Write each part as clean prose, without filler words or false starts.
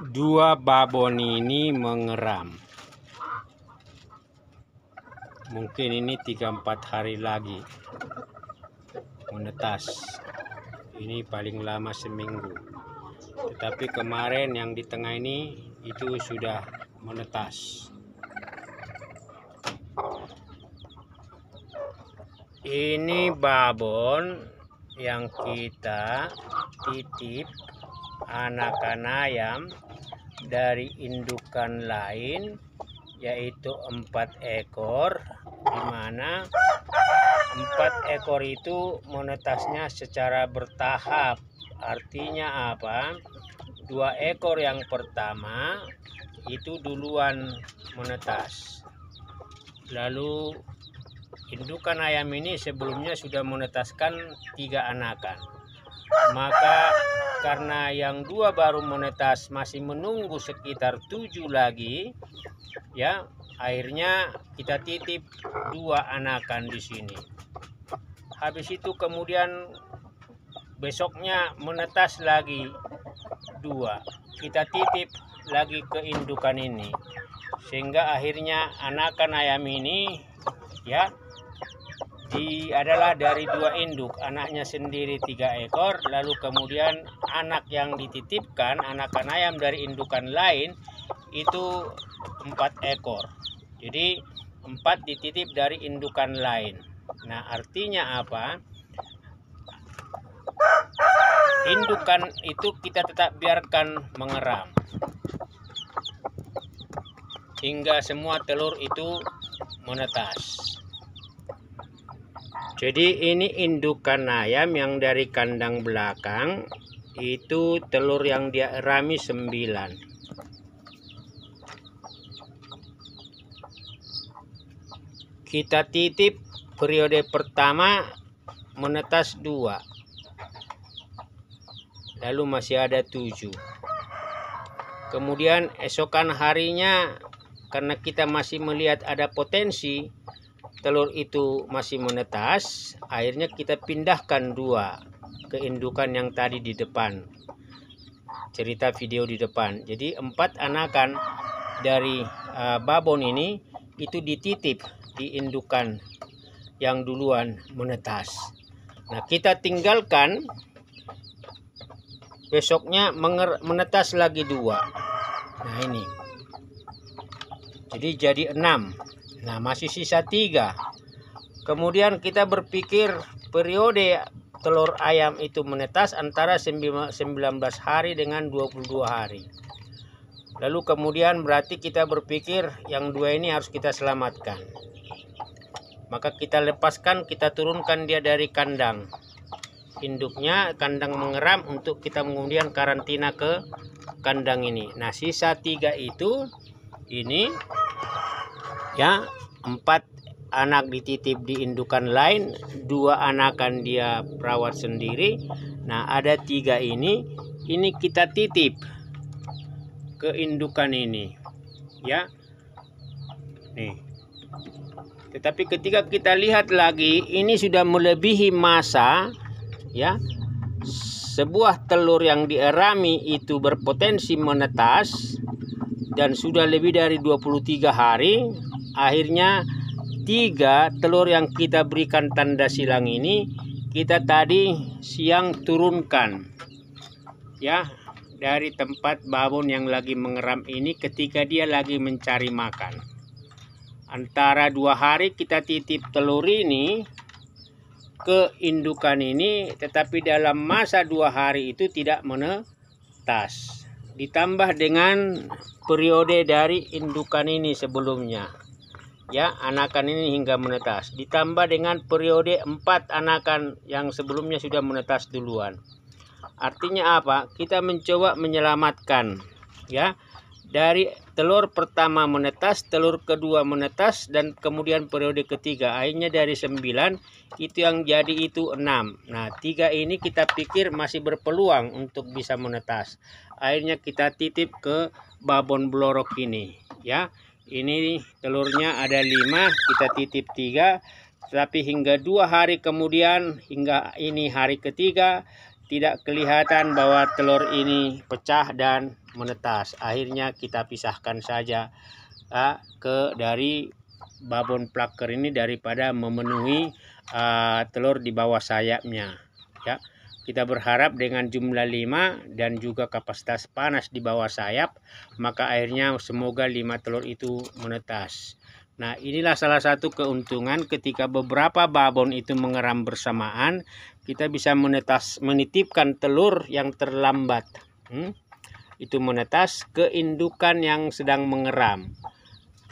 Dua babon ini mengeram. Mungkin ini 3-4 hari lagi menetas. Ini paling lama seminggu. Tetapi kemarin yang di tengah ini itu sudah menetas. Ini babon yang kita titip anakan ayam dari indukan lain, yaitu 4 ekor, di mana 4 ekor itu menetasnya secara bertahap. Artinya apa? 2 ekor yang pertama itu duluan menetas. Lalu indukan ayam ini sebelumnya sudah menetaskan 3 anakan. Maka karena yang 2 baru menetas masih menunggu sekitar 7 lagi, ya, akhirnya kita titip 2 anakan di sini. Habis itu kemudian besoknya menetas lagi 2. Kita titip lagi ke indukan ini. Sehingga akhirnya anakan ayam ini, ya, adalah dari 2 induk, anaknya sendiri 3 ekor, lalu kemudian anak yang dititipkan, anakan ayam dari indukan lain itu 4 ekor. Jadi 4 dititip dari indukan lain. Nah, artinya apa? Indukan itu kita tetap biarkan mengeram hingga semua telur itu menetas. Jadi ini indukan ayam yang dari kandang belakang, itu telur yang dia erami 9. Kita titip periode pertama menetas 2. Lalu masih ada 7. Kemudian esokan harinya, karena kita masih melihat ada potensi telur itu masih menetas, akhirnya kita pindahkan 2 ke indukan yang tadi di depan, cerita video di depan. Jadi 4 anakan dari babon ini itu dititip di indukan yang duluan menetas. Nah, kita tinggalkan, besoknya menetas lagi 2. Nah, ini jadi 6. Nah, masih sisa 3. Kemudian kita berpikir periode telur ayam itu menetas antara 19 hari dengan 22 hari. Lalu kemudian berarti kita berpikir yang 2 ini harus kita selamatkan. Maka kita lepaskan, kita turunkan dia dari kandang induknya, kandang mengeram, untuk kita kemudian karantina ke kandang ini. Nah, sisa 3 itu ini, ya, 4 anak dititip di indukan lain, 2 anakan dia perawat sendiri. Nah, ada 3 ini kita titip ke indukan ini, ya. Nih. Tetapi ketika kita lihat lagi, ini sudah melebihi masa, ya. Sebuah telur yang dierami itu berpotensi menetas dan sudah lebih dari 23 hari. Akhirnya 3 telur yang kita berikan tanda silang ini kita tadi siang turunkan, ya, dari tempat babon yang lagi mengeram ini ketika dia lagi mencari makan. Antara 2 hari kita titip telur ini ke indukan ini, tetapi dalam masa 2 hari itu tidak menetas. Ditambah dengan periode dari indukan ini sebelumnya, ya, anakan ini hingga menetas. Ditambah dengan periode 4 anakan yang sebelumnya sudah menetas duluan. Artinya apa? Kita mencoba menyelamatkan, ya, dari telur pertama menetas, telur kedua menetas, dan kemudian periode ketiga. Akhirnya dari 9 itu yang jadi itu 6. Nah, 3 ini kita pikir masih berpeluang untuk bisa menetas. Akhirnya kita titip ke babon blorok ini, ya. Ini telurnya ada 5, kita titip 3. Tapi hingga 2 hari kemudian, hingga ini hari ketiga, tidak kelihatan bahwa telur ini pecah dan menetas. Akhirnya kita pisahkan saja dari babon plucker ini daripada memenuhi telur di bawah sayapnya. Ya, kita berharap dengan jumlah 5 dan juga kapasitas panas di bawah sayap, maka akhirnya semoga 5 telur itu menetas. Nah, inilah salah satu keuntungan ketika beberapa babon itu mengeram bersamaan, kita bisa menitipkan telur yang terlambat. Itu menetas ke indukan yang sedang mengeram.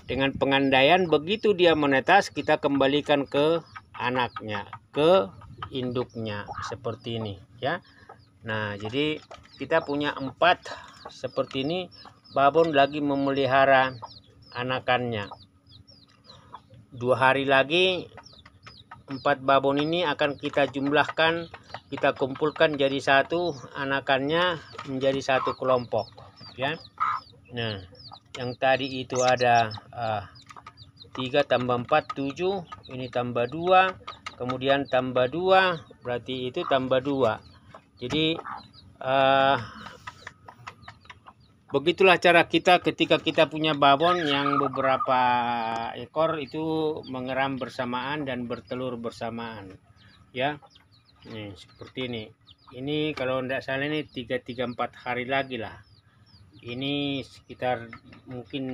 Dengan pengandaian begitu dia menetas, kita kembalikan ke anaknya, ke induknya seperti ini ya. Nah, jadi kita punya 4 seperti ini babon lagi memelihara anakannya. 2 hari lagi 4 babon ini akan kita jumlahkan, kita kumpulkan jadi satu, anakannya menjadi satu kelompok ya. Nah, yang tadi itu ada 3 tambah 4 7, ini tambah 2, kemudian tambah 2, berarti itu tambah 2. Jadi begitulah cara kita ketika kita punya babon yang beberapa ekor itu mengeram bersamaan dan bertelur bersamaan ya. Nih seperti ini. Ini kalau tidak salah ini 3-4 hari lagi lah. Ini sekitar mungkin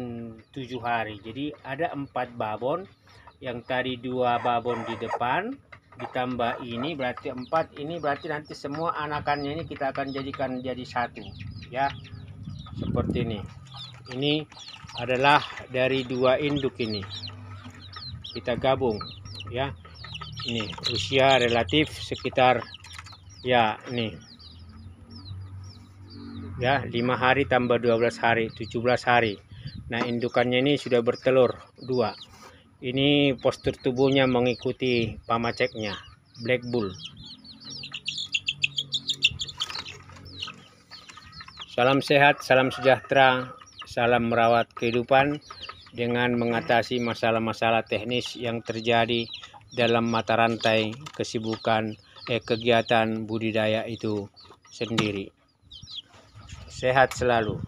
7 hari. Jadi ada 4 babon. Yang tadi 2 babon di depan ditambah ini berarti 4. Ini berarti nanti semua anakannya ini kita akan jadikan jadi satu ya. Seperti ini. Ini adalah dari 2 induk ini. Kita gabung ya. Ini usia relatif sekitar ya ini. Ya, 5 hari tambah 12 hari, 17 hari. Nah, indukannya ini sudah bertelur 2. Ini postur tubuhnya mengikuti pamaceknya, black bull. Salam sehat, salam sejahtera, salam merawat kehidupan dengan mengatasi masalah-masalah teknis yang terjadi dalam mata rantai kesibukan kegiatan budidaya itu sendiri. Sehat selalu.